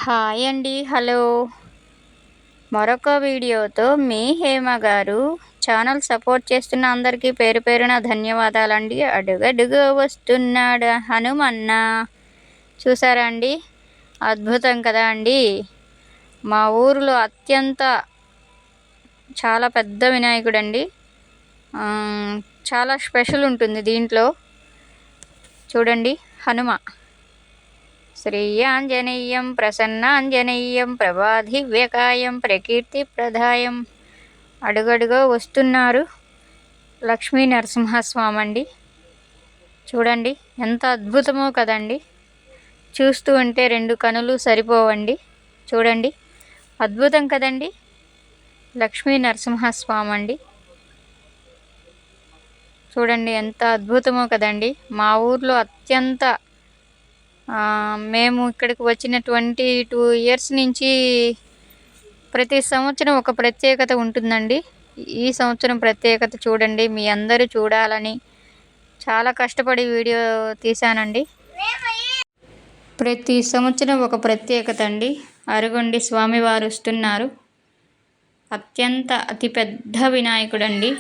Hi అండి. Hello. మరొక వీడియోతో మీ హేమ గారు. ఛానల్ సపోర్ట్ చేస్తున్న అందరికీ పేరు పేరున ధన్యవాదాలండి. అడుగడుగు వస్తున్నాడు హనుమన్న. చూసారా అండి? అద్భుతం కదా అండి. మా ఊరిలో చాలా పెద్ద వినాయకుడండి. చాలా స్పెషల్ ఉంటుంది దీంట్లో. చూడండి, హనుమ. శ్రీయాంజనేయం ప్రసన్నాంజనేయం ప్రభాధివ్యకాయం ప్రకీర్తిప్రదాయం. అడుగడుగో వస్తున్నారు లక్ష్మీ నరసింహస్వామి అండి. చూడండి ఎంత అద్భుతమో కదండి. చూస్తూ ఉంటే రెండు కనులు సరిపోవండి. చూడండి, అద్భుతం కదండి. లక్ష్మీ నరసింహస్వామి అండి. చూడండి ఎంత అద్భుతమో కదండి. మా ఊర్లో మేము ఇక్కడికి వచ్చిన 22 ఇయర్స్ నుంచి ప్రతి సంవత్సరం ఒక ప్రత్యేకత ఉంటుందండి. ఈ సంవత్సరం ప్రత్యేకత చూడండి. మీ అందరూ చూడాలని చాలా కష్టపడి వీడియో తీశానండి. ప్రతి సంవత్సరం ఒక ప్రత్యేకత అండి. అరుగొండి స్వామివారు వస్తున్నారు. అతి పెద్ద వినాయకుడండి.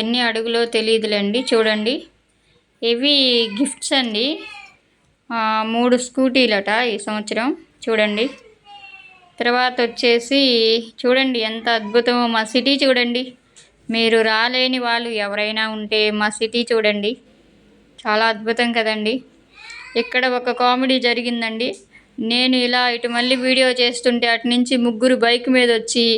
ఎన్ని అడుగులో తెలియదులేండి. చూడండి, ఇవి గిఫ్ట్స్ అండి. 3 స్కూటీలట ఈ సంవత్సరం. చూడండి, తర్వాత వచ్చేసి చూడండి ఎంత అద్భుతమో మా సిటీ. చూడండి, మీరు రాలేని వాళ్ళు ఎవరైనా ఉంటే మా సిటీ చూడండి. చాలా అద్భుతం కదండి. ఇక్కడ ఒక కామెడీ జరిగిందండి. నేను ఇలా ఇటు మళ్ళీ వీడియో చేస్తుంటే అటు నుంచి ముగ్గురు బైక్ మీద వచ్చి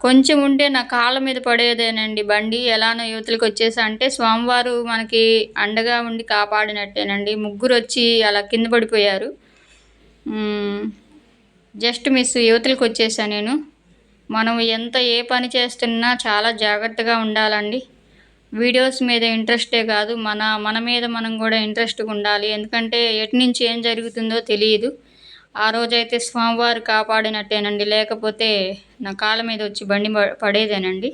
కొంచెం ఉంటే నా కాళ్ళ మీద పడేదేనండి బండి. ఎలానో యువతలకు వచ్చేసా అంటే స్వామివారు మనకి అండగా ఉండి కాపాడినట్టేనండి. ముగ్గురు వచ్చి అలా కింద పడిపోయారు. జస్ట్ మిస్ యువతలకు వచ్చేసా నేను. మనం ఏ పని చేస్తున్నా చాలా జాగ్రత్తగా ఉండాలండి. వీడియోస్ మీద ఇంట్రెస్టే కాదు, మన మీద మనం కూడా ఇంట్రెస్ట్గా ఉండాలి. ఎందుకంటే ఎటు నుంచి ఏం జరుగుతుందో తెలియదు. ఆ రోజైతే స్వామివారు కాపాడినట్టేనండి. లేకపోతే నా కాళ్ళ మీద వచ్చి బండి పడేదేనండి.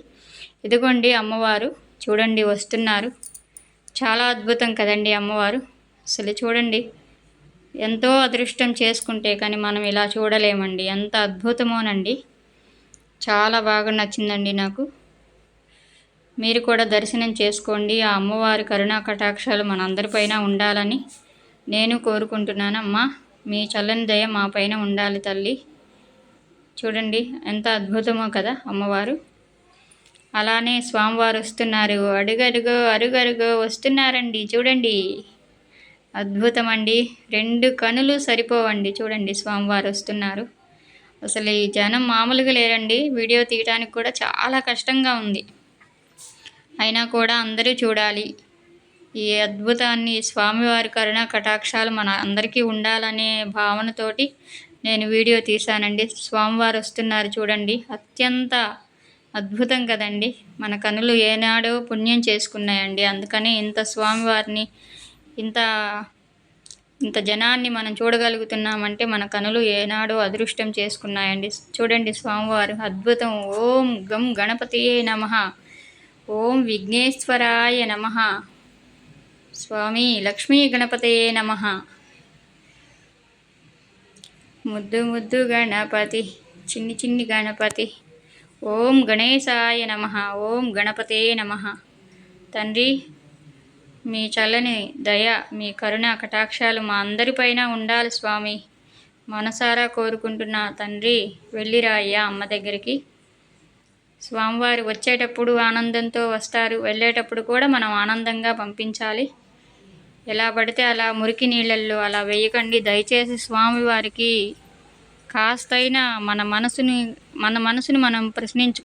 ఇదిగోండి అమ్మవారు. చూడండి వస్తున్నారు. చాలా అద్భుతం కదండి అమ్మవారు. అసలు చూడండి, ఎంతో అదృష్టం చేసుకుంటే కానీ మనం ఇలా చూడలేమండి. ఎంత అద్భుతమోనండి. చాలా బాగా నచ్చిందండి నాకు. మీరు కూడా దర్శనం చేసుకోండి. ఆ అమ్మవారి కరుణా కటాక్షాలు మనందరిపైన ఉండాలని నేను కోరుకుంటున్నానమ్మా. మీ చల్లని దయ మా పైన ఉండాలి తల్లి. చూడండి ఎంత అద్భుతమో కదా అమ్మవారు. అలానే స్వామివారు వస్తున్నారు. అరుగరుగో వస్తున్నారండి. చూడండి, అద్భుతం అండి. 2 కనులు సరిపోవండి. చూడండి, స్వామివారు వస్తున్నారు. అసలు ఈ జనం మామూలుగా లేరండి. వీడియో తీయడానికి కూడా చాలా కష్టంగా ఉంది. అయినా కూడా అందరూ చూడాలి ఈ అద్భుతాన్ని. స్వామివారి కరుణా కటాక్షాలు మన అందరికీ ఉండాలనే భావనతోటి నేను వీడియో తీశానండి. స్వామివారు వస్తున్నారు చూడండి. అత్యంత అద్భుతం కదండి. మన కనులు ఏనాడో పుణ్యం చేసుకున్నాయండి. అందుకని ఇంత స్వామివారిని ఇంత జనాన్ని మనం చూడగలుగుతున్నామంటే మన కనులు ఏనాడో అదృష్టం చేసుకున్నాయండి. చూడండి స్వామివారు అద్భుతం. ఓం గం గణపతియే నమః. ఓం విఘ్నేశ్వరాయ నమః. స్వామి లక్ష్మీ గణపతయే నమః. ముద్దు గణపతి, చిన్ని గణపతి. ఓం గణేశాయ నమః. ఓం గణపతే నమః. తండ్రి, మీ చల్లని దయ, మీ కరుణా కటాక్షాలు మా అందరిపైన ఉండాలి స్వామి. మనసారా కోరుకుంటున్నా తండ్రి. వెళ్ళిరా అయ్యా అమ్మ దగ్గరికి. స్వామివారు వచ్చేటప్పుడు ఆనందంతో వస్తారు, వెళ్ళేటప్పుడు కూడా మనం ఆనందంగా పంపించాలి. ఎలా పడితే అలా మురికి నీళ్ళల్లో అలా వేయకండి దయచేసి. స్వామివారికి కాస్తైనా మన మనసుని మనం